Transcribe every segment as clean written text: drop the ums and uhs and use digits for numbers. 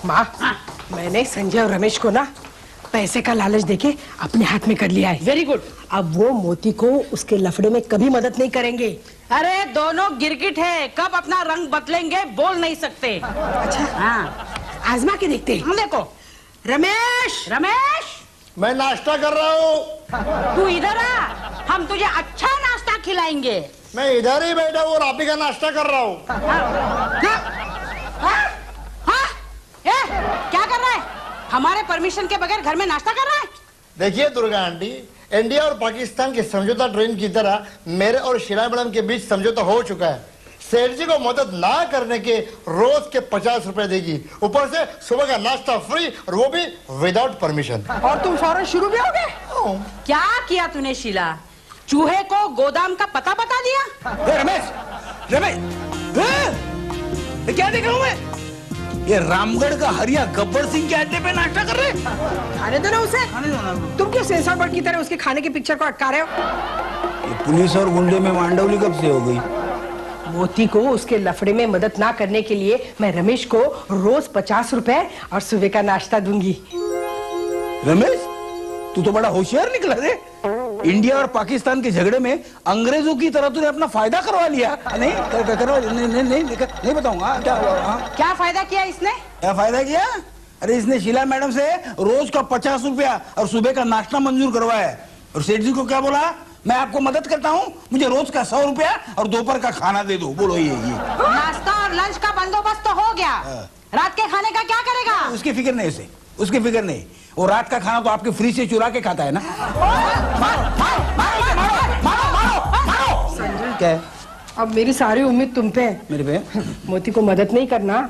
माँ, मैंने संजय और रमेश को ना पैसे का लालच देके अपने हाथ में कर लिया है। Very good. अब वो मोती को उसके लफड़े में कभी मदद नहीं करेंगे। अरे दोनों गिरगिट है, कब अपना रंग बदलेंगे बोल नहीं सकते। अच्छा हाँ, आजमा के देखते हैं। हम देखो। रमेश, रमेश, मैं नाश्ता कर रहा हूँ। तू इधर आ, हम तुझे अच्छा नाश्ता खिलाएंगे। मैं इधर ही बैठा हूँ और आप ही का नाश्ता कर रहा हूँ। क्या कर रहा है? हमारे परमिशन के बगैर घर में नाश्ता कर रहा है? देखिए दुर्गा आंटी, इंडिया और पाकिस्तान की समझौता ट्रेन की तरह मेरे और शीला मैडम के बीच समझौता हो चुका है। सेठ जी को मदद ना करने के रोज के 50 रुपए देगी, ऊपर से सुबह का नाश्ता फ्री और वो भी विदाउट परमिशन। और तुम फौरन शुरू भी हो गए? क्या किया तूने शीला? चूहे को गोदाम का पता बता दिया? रमेश, क्या देख रहा हूँ मैं? ये रामगढ़ का हरिया गब्बर सिंह के अड्डे पे नाश्ता कर रहे हैं। खाने दो ना उसे। तुम क्यों सेंसर बोर्ड की तरह उसके खाने की पिक्चर को अटका रहे हो? ये पुलिस और गुंडे में मांडवली कब से हो गई? मोती को उसके लफड़े में मदद ना करने के लिए मैं रमेश को रोज 50 रुपए और सुबह का नाश्ता दूंगी। रमेश, तू तो बड़ा होशियार निकला रे। इंडिया और पाकिस्तान के झगड़े में अंग्रेजों की तरह तूने अपना फायदा करवा लिया। नहीं नहीं बताऊंगा क्या हुआ। क्या फायदा किया इसने? क्या फायदा किया? अरे इसने शीला मैडम से रोज का 50 रुपया और सुबह का नाश्ता मंजूर करवाया है। और सेठ जी को क्या बोला? मैं आपको मदद करता हूँ, मुझे रोज का 100 रुपया और दोपहर का खाना दे दो। बोलो ये नाश्ता और लंच का बंदोबस्त तो हो गया, रात के खाने का क्या करेगा? उसकी फिक्र नहीं, उसे उसकी फिक्र नहीं। वो रात का खाना तो आपके फ्री से चुरा के खाता है ना। क्या है? अब मेरी सारी उम्मीद तुम पे है। मेरे पे? मोती को मदद नहीं करना।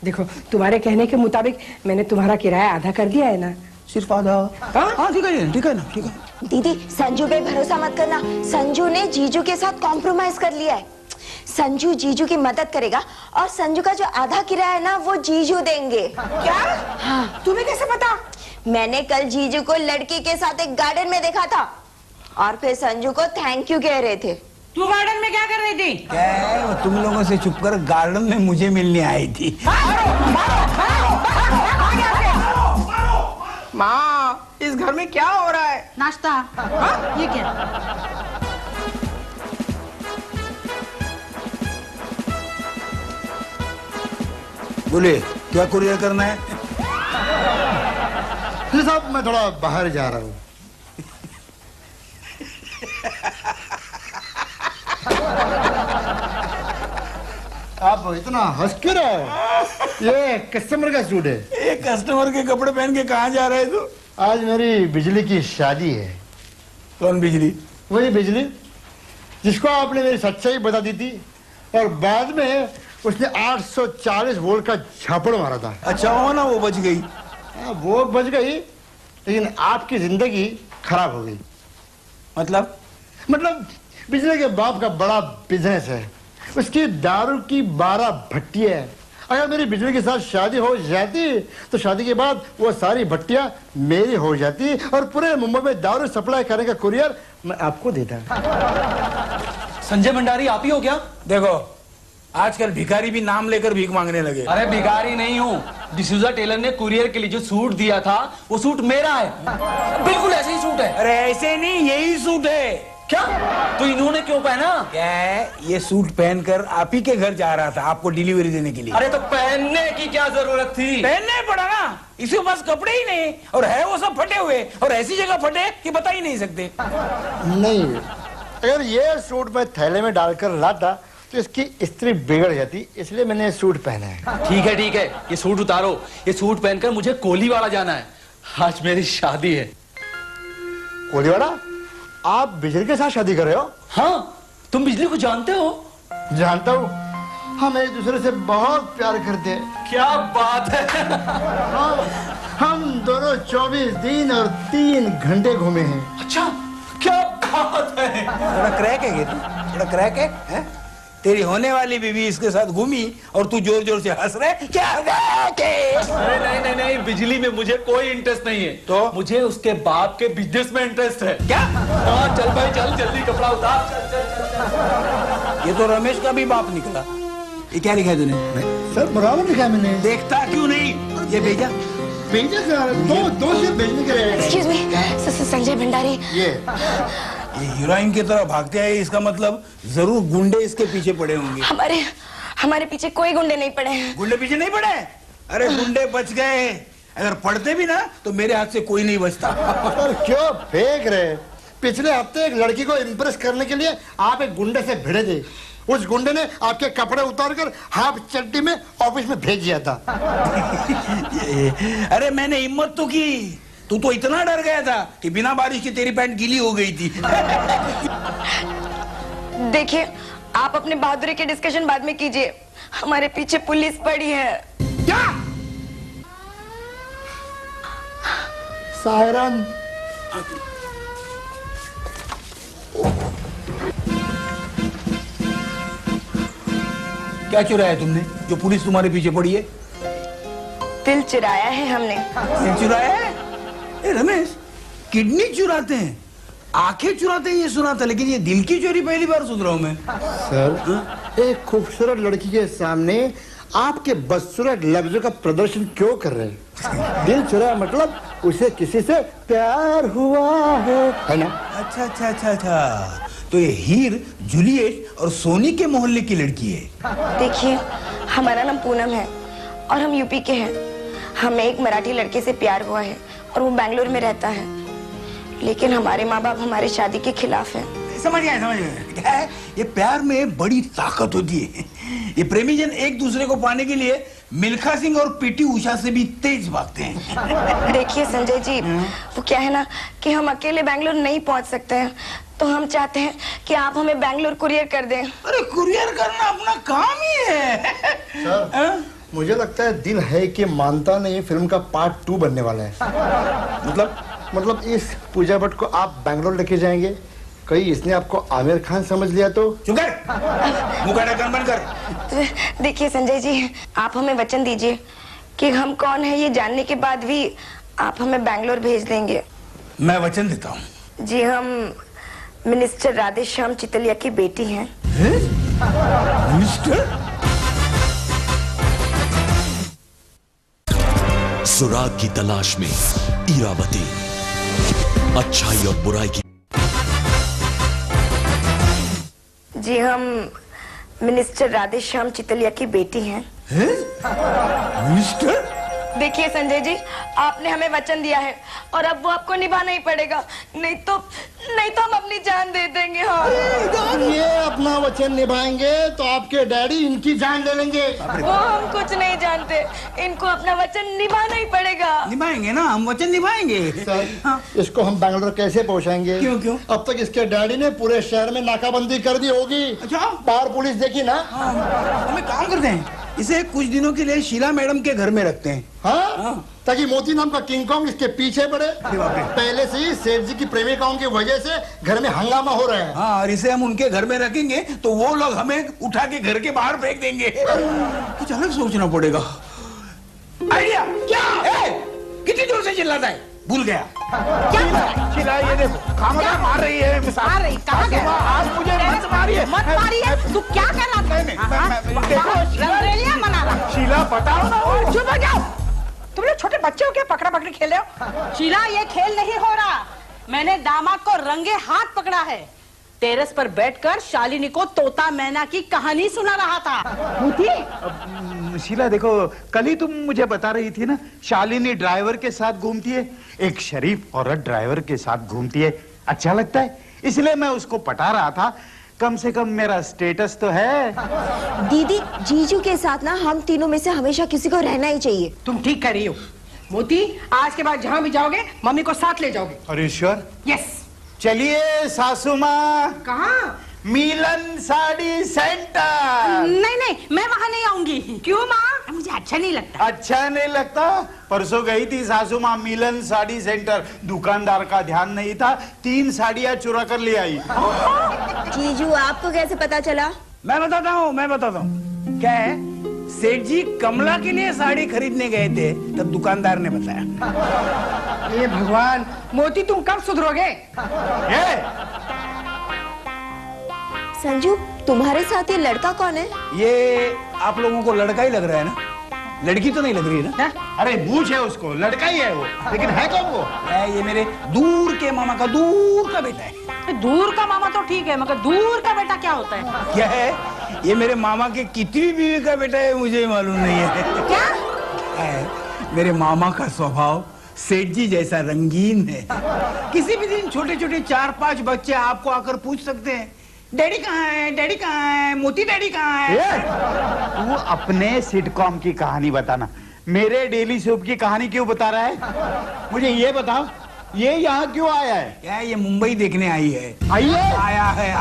देखो, तुम्हारे कहने के मुताबिक मैंने तुम्हारा किराया आधा कर दिया है ना। सिर्फ आधा? हाँ ठीक है ना, ठीक है। दीदी, संजू पे भरोसा मत करना। संजू ने जीजू के साथ कॉम्प्रोमाइज कर लिया है। संजू जीजू की मदद करेगा और संजू का जो आधा किराया है ना वो जीजू देंगे। क्या? हाँ। तुम्हें कैसे पता? मैंने कल जीजू को लड़की के साथ एक गार्डन में देखा था और फिर संजू को थैंक यू कह रहे थे। तू गार्डन में क्या कर रही थी? क्या है, वो तुम लोगों से छुपकर गार्डन में मुझे मिलने आई थी। माँ, इस घर में क्या हो रहा है? नाश्ता। ये क्या? बोले क्या कुरियर करना है? साहब मैं थोड़ा बाहर जा रहा हूँ। आप इतना हंस क्यों रहे हो? ये कस्टमर का सूट है। ये कस्टमर के कपड़े पहन के कहाँ जा रहे तू? आज मेरी बिजली की शादी है। कौन बिजली? वही बिजली जिसको आपने मेरी सच्चाई बता दी थी और बाद में उसने 840 वोल्ट का झापड़ मारा था। अच्छा हो ना, वो बच गई। वो बच गई, लेकिन आपकी जिंदगी खराब हो गई। मतलब बिजली के बाप का बड़ा बिजनेस है, उसकी दारू की 12 भट्टियां हैं। अगर मेरी बिजली के साथ शादी हो जाती तो शादी के बाद वो सारी भट्टियां मेरी हो जाती और पूरे मुंबई में दारू सप्लाई करने का कुरियर मैं आपको देता। संजय भंडारी आप ही हो क्या? देखो, आजकल भिखारी भी नाम लेकर भीख मांगने लगे। अरे भिखारी नहीं हूँ, डिसूजा टेलर ने कुरियर के लिए जो सूट दिया था वो सूट मेरा है। बिल्कुल ऐसे ही सूट है। अरे ऐसे नहीं, यही सूट है। क्या? तो इन्होंने क्यों पहना? क्या है, ये सूट पहनकर आप ही के घर जा रहा था आपको डिलीवरी देने के लिए। अरे तो पहनने की क्या जरूरत थी? पहनना ही पड़ा ना, इसके पास कपड़े ही नहीं और है वो सब फटे हुए, और ऐसी जगह फटे कि बता ही नहीं सकते। नहीं, अगर ये सूट मैं थैले में डालकर लाता तो इसकी स्त्री बिगड़ जाती, इसलिए मैंने सूट पहना है। ठीक है, ये सूट उतारो। ये सूट पहनकर मुझे कोलीवाड़ा जाना है, आज मेरी शादी है। कोलीवाड़ा? आप बिजली के साथ शादी कर रहे हो? हाँ, तुम बिजली को जानते हो? जानता हूँ, हम एक दूसरे से बहुत प्यार करते हैं। क्या बात है। हम दोनों 24 दिन और 3 घंटे घूमे हैं। अच्छा, क्या बात है। थोड़ा क्रैक है, थोड़ा क्रैक है? तेरी होने वाली बीवी इसके साथ घूमी और तू जोर जोर से हंस रहे। क्या? अरे नहीं, बिजली में मुझे कोई इंटरेस्ट नहीं है। तो मुझे उसके बाप के बिजनेस में इंटरेस्ट है। क्या? हाँ, चल भाई चल, जल्दी कपड़ा उतार। चल। ये तो रमेश का भी बाप निकला। ये क्या लिखा है तूने? सर बराबर लिखा है मैंने। देखता क्यों नहीं? ये भेजा भेजा सर, दो से भेजने के लिए। Excuse me, Sanjay Bhandari. ये हीरोइन की तरह भागते हैं, इसका मतलब जरूर गुंडे इसके पीछे पड़े होंगे। हमारे पीछे कोई गुंडे नहीं पड़े हैं। गुंडे पीछे नहीं पड़े? अरे गुंडे बच गए, अगर पढ़ते भी ना तो मेरे हाथ से कोई नहीं बचता। पर क्यों फेंक रहे? पिछले हफ्ते एक लड़की को इम्प्रेस करने के लिए आप एक गुंडे से भिड़े थे। उस गुंडे ने आपके कपड़े उतारकर हाफ चड्डी में ऑफिस में भेज दिया था। अरे मैंने हिम्मत तो की, तू तो इतना डर गया था कि बिना बारिश की तेरी पैंट गीली हो गई थी। देखिए, आप अपने बहादुरी के डिस्कशन बाद में कीजिए, हमारे पीछे पुलिस पड़ी है। क्या? सायरन। क्या चुराया तुमने जो पुलिस तुम्हारे पीछे पड़ी है? दिल चुराया है हमने। दिल चुराया है? ए रमेश, किडनी चुराते हैं, आंखें चुराते हैं ये सुना था, लेकिन ये दिल की चोरी पहली बार सुन रहा हूं मैं। सर, एक खूबसूरत लड़की के सामने आपके बदसूरत लफ्जों का प्रदर्शन क्यों कर रहे हैं? दिल चुराया मतलब उसे किसी से प्यार हुआ है ना? अच्छा अच्छा अच्छा अच्छा, तो ये हीर, जूलियट और सोनी के मोहल्ले की लड़की है। देखिए, हमारा नाम पूनम है और हम यूपी के हैं। हमें एक मराठी लड़के से प्यार हुआ है और वो बेंगलुरु में रहता है, लेकिन हमारे माँ बाप हमारे शादी के खिलाफ हैं। समझ गया समझ गया। क्या है, ये प्यार में बड़ी ताकत होती है। ये प्रेमी जन एक दूसरे को पाने के लिए मिल्खा सिंह और पीटी उषा से भी तेज भागते हैं। देखिए संजय जी, वो क्या है ना कि हम अकेले बेंगलुरु नहीं पहुंच सकते हैं, तो हम चाहते हैं कि आप हमें बेंगलुरु कुरियर कर दें। अरे कुरियर करना अपना काम ही है। सर, मुझे लगता है दिल है कि मानता नहीं फिल्म का पार्ट 2 बनने वाला है। मतलब इस पूजा भट्ट को आप बेंगलोर लेके जाएंगे, कहीं इसने आपको आमिर खान समझ लिया तो? चुप कर, मुंह का ढक्कन बंद कर। देखिए संजय जी, आप हमें वचन दीजिए कि हम कौन है ये जानने के बाद भी आप हमें बेंगलोर भेज देंगे। मैं वचन देता हूँ। जी, हम मिनिस्टर राधेश्याम चितलिया की बेटी हैं। मिनिस्टर? सुराग की तलाश में इरावती, अच्छाई और बुराई की। जी, हम मिनिस्टर राधेश्याम चितलिया की बेटी हैं। मिनिस्टर? देखिए संजय जी, आपने हमें वचन दिया है और अब वो आपको निभाना ही पड़ेगा, नहीं तो हम अपनी जान दे देंगे। हाँ, ये अपना वचन निभाएंगे तो आपके डैडी इनकी जान ले लेंगे। वो हम कुछ नहीं जानते, इनको अपना वचन निभाना ही पड़ेगा। निभाएंगे ना, हम वचन निभाएंगे। सर, हाँ। इसको हम बेंगलोर कैसे पहुंचाएंगे? क्यों? अब तक इसके डैडी ने पूरे शहर में नाकाबंदी कर दी होगी। अच्छा, बाहर पुलिस देखी ना। हाँ, हमें काम करते हैं, इसे कुछ दिनों के लिए शीला मैडम के घर में रखते हैं। हाँ? ताकि मोती नाम का किंग कॉन्ग इसके पीछे पड़े। पहले से ही सेठ जी की प्रेमिकाओं की वजह से घर में हंगामा हो रहा है। हाँ, और इसे हम उनके घर में रखेंगे तो वो लोग हमें उठा के घर के बाहर फेंक देंगे। कुछ अलग सोचना पड़ेगा। आइडिया क्या? कितनी जोर से चिल्लाता है? भूल गया। शीला, ये देखो, खामोश मार रही है। मार रही? कहाँ गया? आज मुझे मत मारिए। मत मारिए? तू क्या कर रहा था? देखो रंगरेलिया मना रहा। शीला, बताओ ना। चुप हो जाओ, तुम लोग छोटे बच्चे हो क्या? पकड़ा पकड़ी खेल रहे हो? शीला, ये खेल नहीं हो रहा। मैंने दामाद को रंगे हाथ पकड़ा है। टेरेस पर बैठकर शालिनी को तोता मैना की कहानी सुना रहा था। शीला देखो, कल ही तुम मुझे बता रही थी ना, शालिनी ड्राइवर के साथ घूमती है, एक शरीफ औरत ड्राइवर के साथ घूमती है, अच्छा लगता है, इसलिए मैं उसको पटा रहा था। कम से कम मेरा स्टेटस तो है। दीदी, जीजू के साथ ना हम तीनों में से हमेशा किसी को रहना ही चाहिए। तुम ठीक कर रही हो मोती, आज के बाद जहाँ भी जाओगे मम्मी को साथ ले जाओगे। अरे श्योर? यस। चलिए सासू माँ, कहाँ? मिलन साड़ी सेंटर। नहीं, मैं वहाँ नहीं आऊंगी। क्यों माँ? मुझे अच्छा नहीं लगता। अच्छा नहीं लगता? परसों गई थी सासू माँ मिलन साड़ी सेंटर, दुकानदार का ध्यान नहीं था, 3 साड़ियाँ चुरा कर ले आई। जीजू, आपको कैसे पता चला? मैं बताता हूँ। क्या है, सेठ जी कमला के लिए साड़ी खरीदने गए थे, तब दुकानदार ने बताया। ये भगवान, मोती तुम कब सुधरोगे? संजू, तुम्हारे साथ ये लड़का कौन है? ये आप लोगों को लड़का ही लग रहा है ना? लड़की तो नहीं लग रही है ना? अरे मूछ है उसको, लड़का ही है वो, लेकिन है कौन वो? ये मेरे दूर के मामा का दूर का बेटा है। दूर का मामा तो ठीक है, मगर दूर का बेटा क्या होता है? क्या है? ये मेरे मामा के कितनी बीवी का बेटा है मुझे मालूम नहीं है। क्या है, मेरे मामा का स्वभाव सेठ जी जैसा रंगीन है। किसी भी दिन छोटे छोटे 4-5 बच्चे आपको आकर पूछ सकते हैं, डैडी कहाँ है, डैडी कहाँ है, मोती डैडी कहाँ है? तू अपने सिटकॉम की कहानी बताना, मेरे डेली सोप की कहानी क्यों बता रहा है? मुझे ये बताओ, ये यहाँ क्यों आया है? क्या ये मुंबई देखने आई है? आया है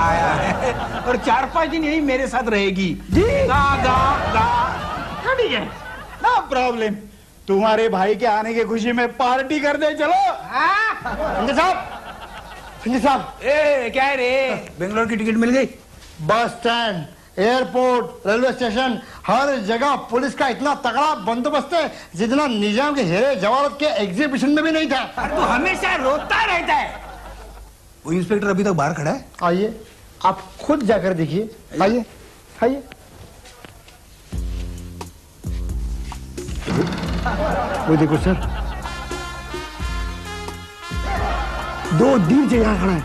और 4-5 दिन यही मेरे साथ रहेगी। ठीक है, नो प्रॉब्लम। तुम्हारे भाई के आने की खुशी में पार्टी कर दे, चलो। संजय साहब, क्या है रे? बेंगलोर की टिकट मिल गई? Bus stand, airport, railway station, हर जगह पुलिस का इतना तगड़ा बंदोबस्त है जितना निजाम के हीरे जवाहरत के एग्जीबिशन में भी नहीं था। तू हमेशा रोता रहता है। वो इंस्पेक्टर अभी तक बाहर खड़ा है। आइए, आप खुद जाकर देखिए। आइए आइए। वो देखो सर, 2 दिन से यहाँ खड़ा है।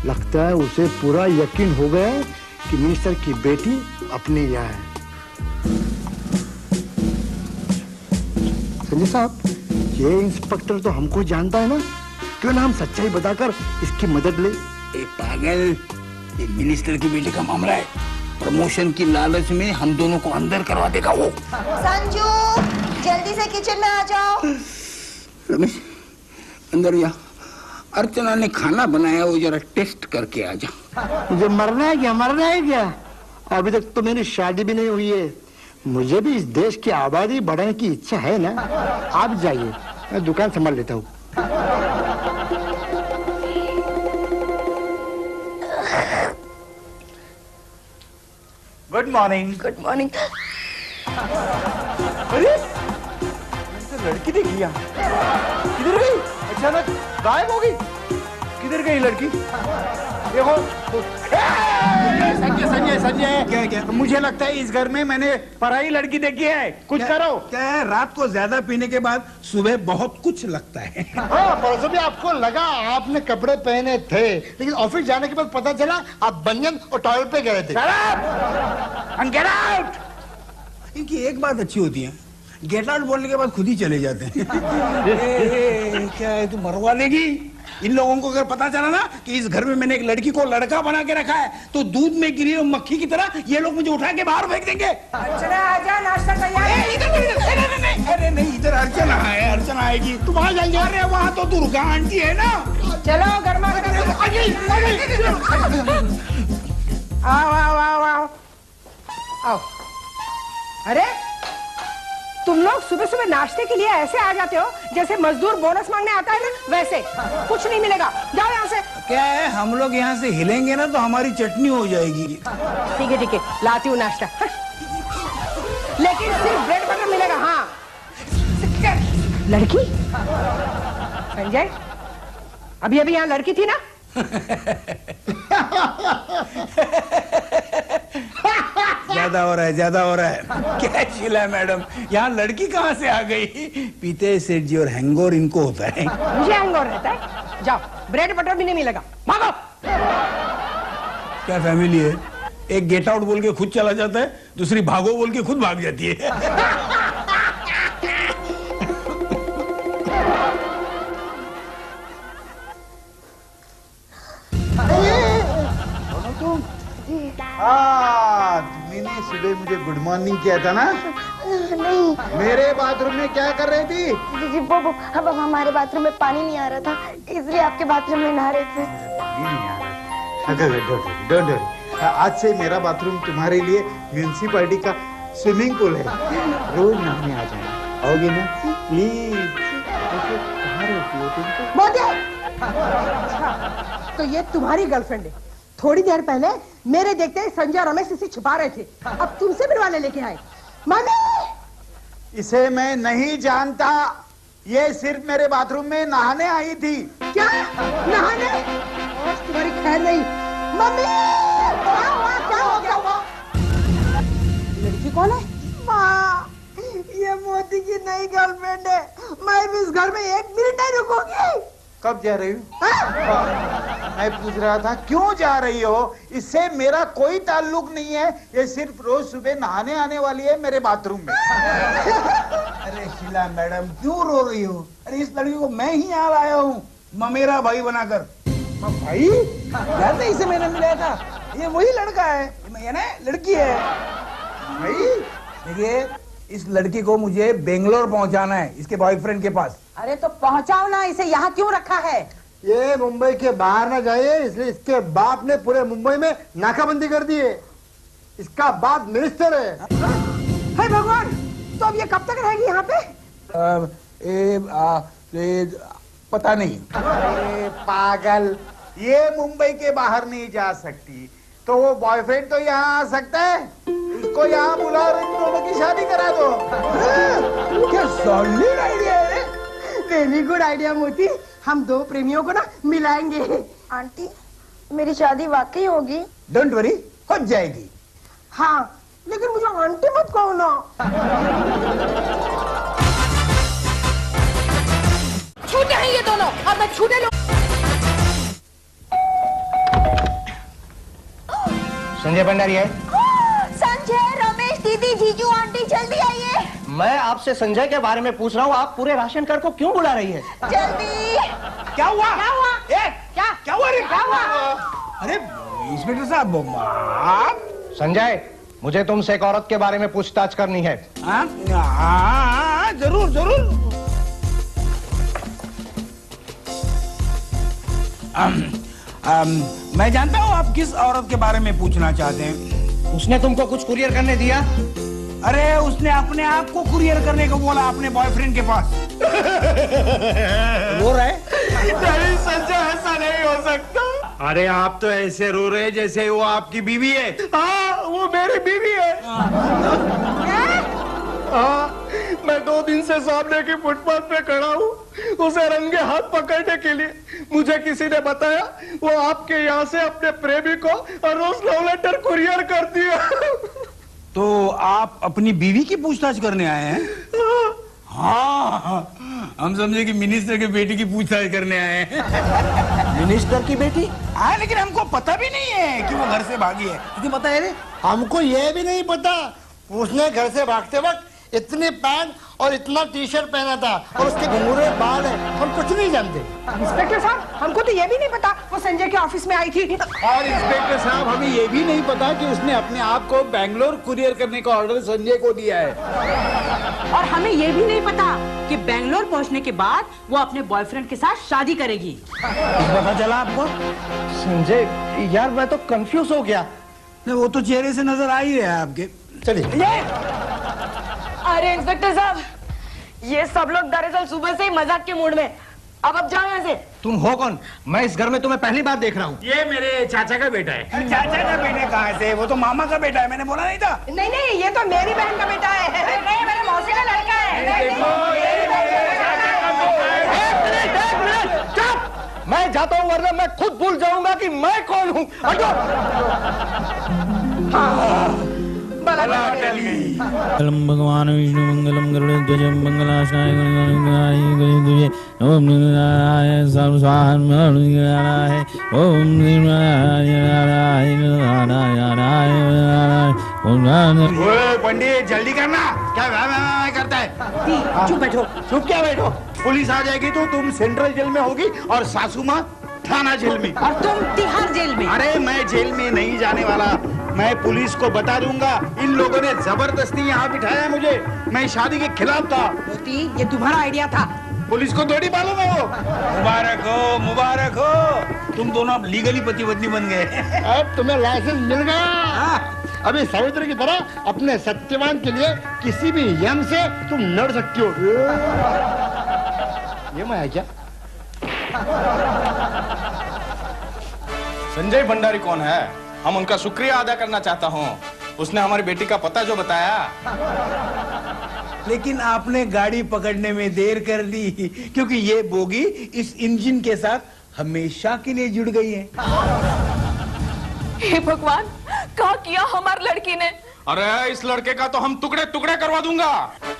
लगता है उसे पूरा यकीन हो गया है कि मिनिस्टर की बेटी अपने यहाँ है। संजय साहब, ये इंस्पेक्टर तो हमको जानता है ना, क्यों ना हम सच्चाई बताकर इसकी मदद ले। पागल, ये मिनिस्टर की बेटी का मामला है। प्रमोशन की लालच में हम दोनों को अंदर करवा देगा वो। संजू, जल्दी से किचन में आ जाओ। रमेश, अंदर जा। अर्चना ने खाना बनाया, वो जरा टेस्ट करके आ जा। मुझे मरना है क्या? अभी तक तो मेरी शादी भी नहीं हुई है। मुझे भी इस देश की आबादी बढ़ाने की इच्छा है ना। आप जाइए, मैं दुकान संभाल लेता हूँ। Good morning. Good morning. अरे, तो लड़की दिख गया। किधर गई? अचानक गायब हो गई। किधर गई लड़की? देखो। संजय, क्या? मुझे लगता है इस घर में मैंने पराई लड़की देखी है। कुछ करो। क्या है, रात को ज्यादा पीने के बाद सुबह बहुत कुछ लगता है। हाँ, परसों भी आपको लगा आपने कपड़े पहने थे, लेकिन ऑफिस जाने के बाद पता चला आप बनियान और टॉयलेट पे गए थे। Get out. इनकी एक बात अच्छी होती है, गेट आउट बोलने के बाद खुद ही चले जाते हैं। क्या है, तू मरवा देगी? इन लोगों को अगर पता चला ना कि इस घर में मैंने एक लड़की को लड़का बना के रखा है, तो दूध में गिरी हुई मक्खी की तरह ये लोग मुझे उठा के बाहर फेंक देंगे। अर्चना आजा, नाश्ता तैयार है। अरे नहीं, इधर अर्चना है, अर्चना आएगी। तुम वहां जाएंगे? अरे वहां तो दुर्गा आंटी है ना। चलो गर्मा गर्म। आओ। अरे, तुम लोग सुबह सुबह नाश्ते के लिए ऐसे आ जाते हो जैसे मजदूर बोनस मांगने आता है ना, वैसे। कुछ नहीं मिलेगा, जाओ यहाँ से। क्या है, हम लोग यहाँ से हिलेंगे ना तो हमारी चटनी हो जाएगी। ठीक है, लाती हूँ नाश्ता। लेकिन सिर्फ ब्रेड बटर मिलेगा। हाँ, लड़की? संजय, अभी यहाँ लड़की थी ना? ज्यादा हो रहा है। क्या शीला मैडम, यहाँ लड़की कहाँ से आ गई? पीते सेठ जी और हैंगओवर इनको होता है। मुझे हैंगओवर रहता है? जाओ, ब्रेड बटर भी नहीं मिलेगा, भागो। क्या फैमिली है? एक गेट आउट बोल के खुद चला जाता है, दूसरी भागो बोल के खुद भाग जाती है। तुमने सुबह मुझे गुड मॉर्निंग किया था ना? नहीं। मेरे बाथरूम में क्या कर रही थी? जी वो अब हमारे बाथरूम में पानी नहीं आ रहा था, इसलिए आपके बाथरूम में नहा रहे थे। डोंट वरी, आज से मेरा बाथरूम तुम्हारे लिए म्यूनिसिपैलिटी का स्विमिंग पूल है। रोज नहाने आ जाना, आओगे ना? प्लीज। तो ये तुम्हारी गर्लफ्रेंड है? थोड़ी देर पहले मेरे देखते संजय और रमेश इसे छुपा रहे थे, अब तुमसे मिलवाने लेके आए। मम्मी, इसे मैं नहीं जानता, ये सिर्फ मेरे बाथरूम में नहाने आई थी। क्या नहाने? तुम्हारी खैर नहीं। मम्मी, क्या हुआ? लड़की कौन है? माँ, ये ये मोदी की नई गर्लफ्रेंड है, मैं भी इस घर में 1 मिनट नहीं रुकूंगी। कब जा रही हो? मैं पूछ रहा था क्यों जा रही हो? इससे मेरा कोई ताल्लुक नहीं है, ये सिर्फ रोज सुबह नहाने आने वाली है मेरे बाथरूम में। अरे शीला मैडम क्यों रो रही हो? अरे इस लड़की को मैं ही यहाँ लाया हूँ ममेरा भाई बनाकर। भाई यार नहीं, इसे मैंने मिलाया था, ये वही लड़का है, ये ना लड़की है। भाई देखिए, इस लड़की को मुझे बेंगलोर पहुंचाना है इसके बॉयफ्रेंड के पास। अरे तो पहुंचाओ ना, इसे यहाँ क्यों रखा है? ये मुंबई के बाहर ना जाए, इसलिए इसके बाप ने पूरे मुंबई में नाकाबंदी कर दी है। इसका बाप मिनिस्टर है। हे भगवान, तो अब ये कब तक रहेगी यहाँ पे? पता नहीं। अरे पागल, ये मुंबई के बाहर नहीं जा सकती, तो वो बॉयफ्रेंड तो यहाँ आ सकता है। इसको यहाँ बुला और इन दोनों की शादी करा दो। क्या सॉलिड आइडिया है। वेरी गुड आइडिया मोती, हम 2 प्रेमियों को ना मिलाएंगे। आंटी, मेरी शादी वाकई होगी? डोंट वरी, हो जाएगी। हाँ, लेकिन मुझे आंटी मत कहो ना। छूटे हैं ये दोनों, अब मैं छूटे लो। संजय भंडारी है? संजय, रमेश, दीदी, जीजू, आंटी, जल्दी आइए। मैं आपसे संजय के बारे में पूछ रहा हूँ, आप पूरे राशन कार्ड को क्यों बुला रही है? जल्दी। क्या हुआ? क्या हुआ? क्या हुआ रे? क्या हुआ? अरे इंस्पेक्टर साहब, आप? संजय, मुझे तुमसे एक औरत के बारे में पूछताछ करनी है। हाँ, जरूर जरूर। मैं जानता हूँ आप किस औरत के बारे में पूछना चाहते हैं। उसने तुमको कुछ कुरियर करने दिया? अरे उसने अपने आप को कुरियर करने को बोला अपने बॉयफ्रेंड के पास। रो रहा है? नहीं संजय, ऐसा नहीं हो सकता। अरे आप तो ऐसे रो रहे जैसे वो आपकी बीवी है। हाँ, वो मेरी बीवी है। हाँ, मैं 2 दिन से सामने की फुटपाथ पे खड़ा हूँ, उसे रंगे हाथ पकड़ने के लिए। मुझे किसी ने बताया वो आपके यहाँ से अपने प्रेमी को रोज लव लेटर कुरियर कर दिया। तो आप अपनी बीवी की पूछताछ करने आए हैं? हाँ, हम समझे कि मिनिस्टर की बेटी की पूछताछ करने आए हैं। मिनिस्टर की बेटी? हाँ, लेकिन हमको पता भी नहीं है कि वो घर से भागी है। तुझे पता है रे? हमको ये भी नहीं पता, उसने घर से भागते वक्त इतनी पैंट और इतना टी-शर्ट पहना था और उसके घुंघरू बाल है। हम कुछ नहीं जानते। इंस्पेक्टर साहब, हमको तो ये भी नहीं पता वो संजय के ऑफिस में आई थी। और इंस्पेक्टर साहब, हमें ये भी नहीं पता कि उसने अपने आप को बेंगलोर कुरियर करने का ऑर्डर संजय को दिया है। और हमें ये भी नहीं पता कि बेंगलोर पहुंचने के बाद वो अपने बॉयफ्रेंड के साथ शादी करेगी। पता चला आपको? संजय यार, मैं तो कंफ्यूज हो गया। नहीं, वो तो चेहरे से नजर आ ही रहा है आपके। चलिए। अरे इंस्पेक्टर साहब, ये सब लोग दरअसल सुबह से ही मजाक के मूड में। अब जाओ यहाँ से। तुम हो कौन? मैं इस घर में तुम्हें पहली बार देख रहा हूँ। ये मेरे चाचा का बेटा है। चाचा का बेटा कहाँ से? वो तो मामा का बेटा है, मैंने बोला नहीं था? नहीं नहीं, ये तो मेरी बहन का बेटा है। नहीं, मेरे मौसी का लड़का है। मैं जाता हूँ, वरना मैं खुद भूल जाऊंगा कि मैं कौन हूँ। मंगलम भगवान विष्णु मंगलम गरुड़ध्वज मंगलाशाय गणगणाय ओम नारायण सर्वस्वान नारायण ओम नारायण। ओए पंडित, जल्दी करना। क्या वह करता है? चुप बैठो। चुप क्या बैठो? पुलिस आ जाएगी तो तुम सेंट्रल जेल में होगी और सासू माँ थाना जेल में। और तुम तिहाड़ जेल में। अरे मैं जेल में नहीं जाने वाला, मैं पुलिस को बता दूंगा इन लोगों ने जबरदस्ती यहाँ बिठाया मुझे। मैं शादी के खिलाफ था। मोती, ये तुम्हारा आइडिया था। पुलिस को थोड़ी मालूम है वो। मुबारक हो, मुबारक हो, तुम दोनों अब लीगली पति पत्नी बन गए। अब तुम्हें लाइसेंस मिल गया। अभी सावित्री की तरह अपने सत्यवान के लिए किसी भी यम से तुम लड़ सकती हो। ये मैं है क्या? संजय भंडारी कौन है? हम उनका शुक्रिया अदा करना चाहता हूँ। उसने हमारी बेटी का पता जो बताया। लेकिन आपने गाड़ी पकड़ने में देर कर दी, क्योंकि ये बोगी इस इंजन के साथ हमेशा के लिए जुड़ गई है। हे भगवान, क्या किया हमारी लड़की ने? अरे इस लड़के का तो हम टुकड़े टुकड़े करवा दूंगा।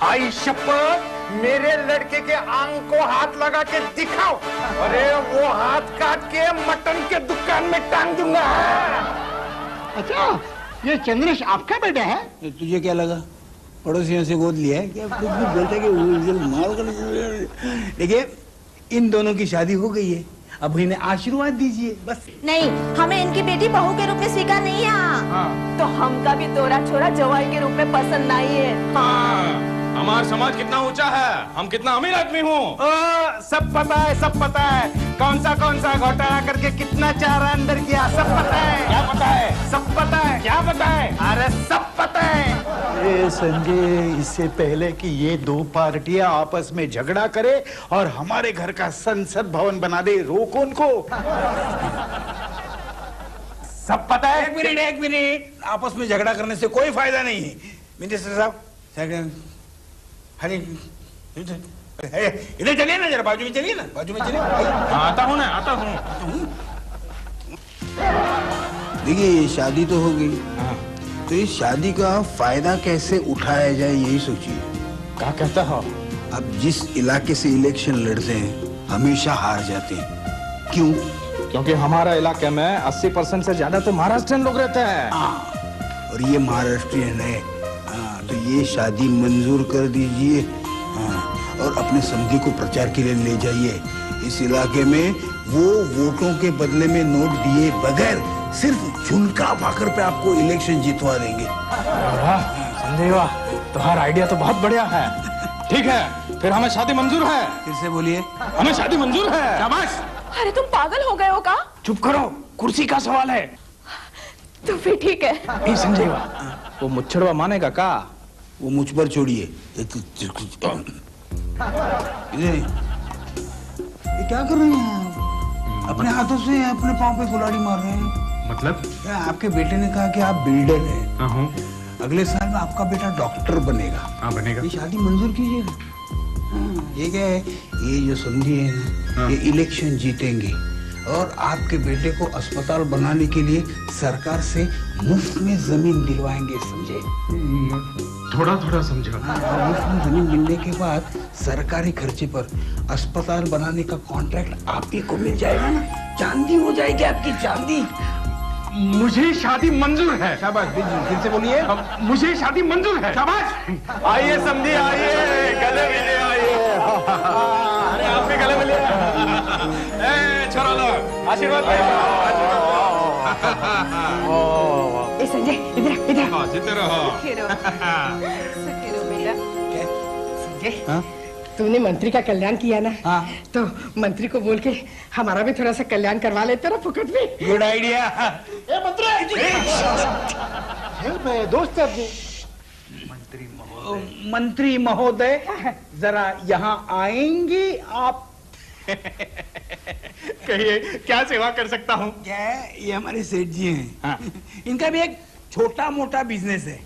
आई शपथ, मेरे लड़के के आंग को हाथ लगा के दिखाओ। अरे वो हाथ काट के मटन के दुकान में टांग दूंगा। अच्छा, ये चंद्रेश आपका बेटा है? तुझे क्या लगा, पड़ोसियों से गोद लिया है क्या? बोलते कि देखिए, इन दोनों की शादी हो गई है, अब इन्हें आशीर्वाद दीजिए बस। नहीं, हमें इनकी बेटी बहू के रूप में स्वीकार नहीं है। हाँ। तो हमका भी तोरा छोरा जवाई के रूप में पसंद नहीं है। हाँ। हमारा समाज कितना ऊंचा है, हम कितना अमीर आदमी हूँ। सब पता है, सब पता है। कौन सा घोटाला करके कितना चारा अंदर किया, सब पता है। क्या पता है? सब पता है। क्या पता है? अरे सब पता है। संजय, इससे पहले कि ये दो पार्टियां आपस में झगड़ा करे और हमारे घर का संसद भवन बना दे, रोको उनको। सब पता है। एक मिनट, आपस में झगड़ा करने से कोई फायदा नहीं है। मिनिस्टर साहब, हाँ जी, इधर चलिए ना, जरा बाजू में चलिए ना, बाजू में चलिए। आता हूँ ना, आता हूँ। देखिए, ये शादी तो हो गई, तो इस शादी का फायदा कैसे उठाया जाए यही सोचिए। क्या कहता हो? अब जिस इलाके से इलेक्शन लड़ते हैं हमेशा हार जाते हैं। क्यों? क्योंकि हमारा इलाके में 80% से ज्यादा तो महाराष्ट्रियन लोग रहते हैं। और ये महाराष्ट्रियन है। तो ये शादी मंजूर कर दीजिए और अपने समधी को प्रचार के लिए ले जाइए। इस इलाके में वो वोटों के बदले में नोट दिए बगैर सिर्फ झुनका पाकर पे आपको इलेक्शन जितवा देंगे। वाह संजय, वाह, तुम्हारा आइडिया तो बहुत बढ़िया है। ठीक है, फिर हमें शादी मंजूर है। फिर से बोलिए। हमें शादी मंजूर है। शाबाश। अरे तुम पागल हो गए हो का? चुप करो, कुर्सी का सवाल है। तो फिर ठीक है। संजय, वो मुच्छड़वा मानेगा का? वो मुझ पर छोड़िए। ये क्या कर रहे हैं? अपने हाथों से अपने पांव पे कुल्हाड़ी मार रहे हैं। मतलब? आपके बेटे ने कहा कि आप बिल्डर हैं। अगले साल में आपका बेटा डॉक्टर बनेगा। हाँ, बनेगा। ये शादी मंजूर कीजिएगा। ये क्या है, ये जो समझी है ना, ये इलेक्शन जीतेंगे और आपके बेटे को अस्पताल बनाने के लिए सरकार से मुफ्त में जमीन दिलवाएंगे, समझे? थोड़ा थोड़ा समझा। मुफ्त में जमीन मिलने के बाद सरकारी खर्चे पर अस्पताल बनाने का कॉन्ट्रैक्ट आप ही को मिल जाएगा ना, चांदी हो जाएगी आपकी, चांदी। मुझे शादी मंजूर है। शाबाश, फिर से बोलिए। मुझे शादी मंजूर है। शाबाश। आइए समझी, आइए, गले मिले, आइए। अरे आप भी गले मिले। छोरा लोग, आशीर्वाद संजय, इधर इधर। जीते रहो। संजय, तूने मंत्री का कल्याण किया ना? हाँ। तो मंत्री को बोल के हमारा भी थोड़ा सा कल्याण करवा लेते ना फुकट में। Good idea. दोस्त अपनी मंत्री महोदय, जरा यहाँ आएंगे आप? कहिए, क्या सेवा कर सकता हूँ? क्या है, ये हमारे सेठ जी हैं। हाँ। इनका भी एक छोटा मोटा बिजनेस है।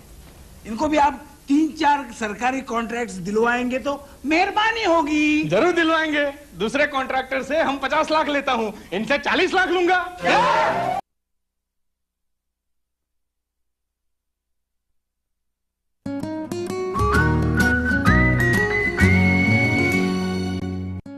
इनको भी आप 3-4 सरकारी कॉन्ट्रैक्ट्स दिलवाएंगे तो मेहरबानी होगी। जरूर दिलवाएंगे। दूसरे कॉन्ट्रैक्टर से हम 50 लाख लेता हूँ, इनसे 40 लाख लूंगा।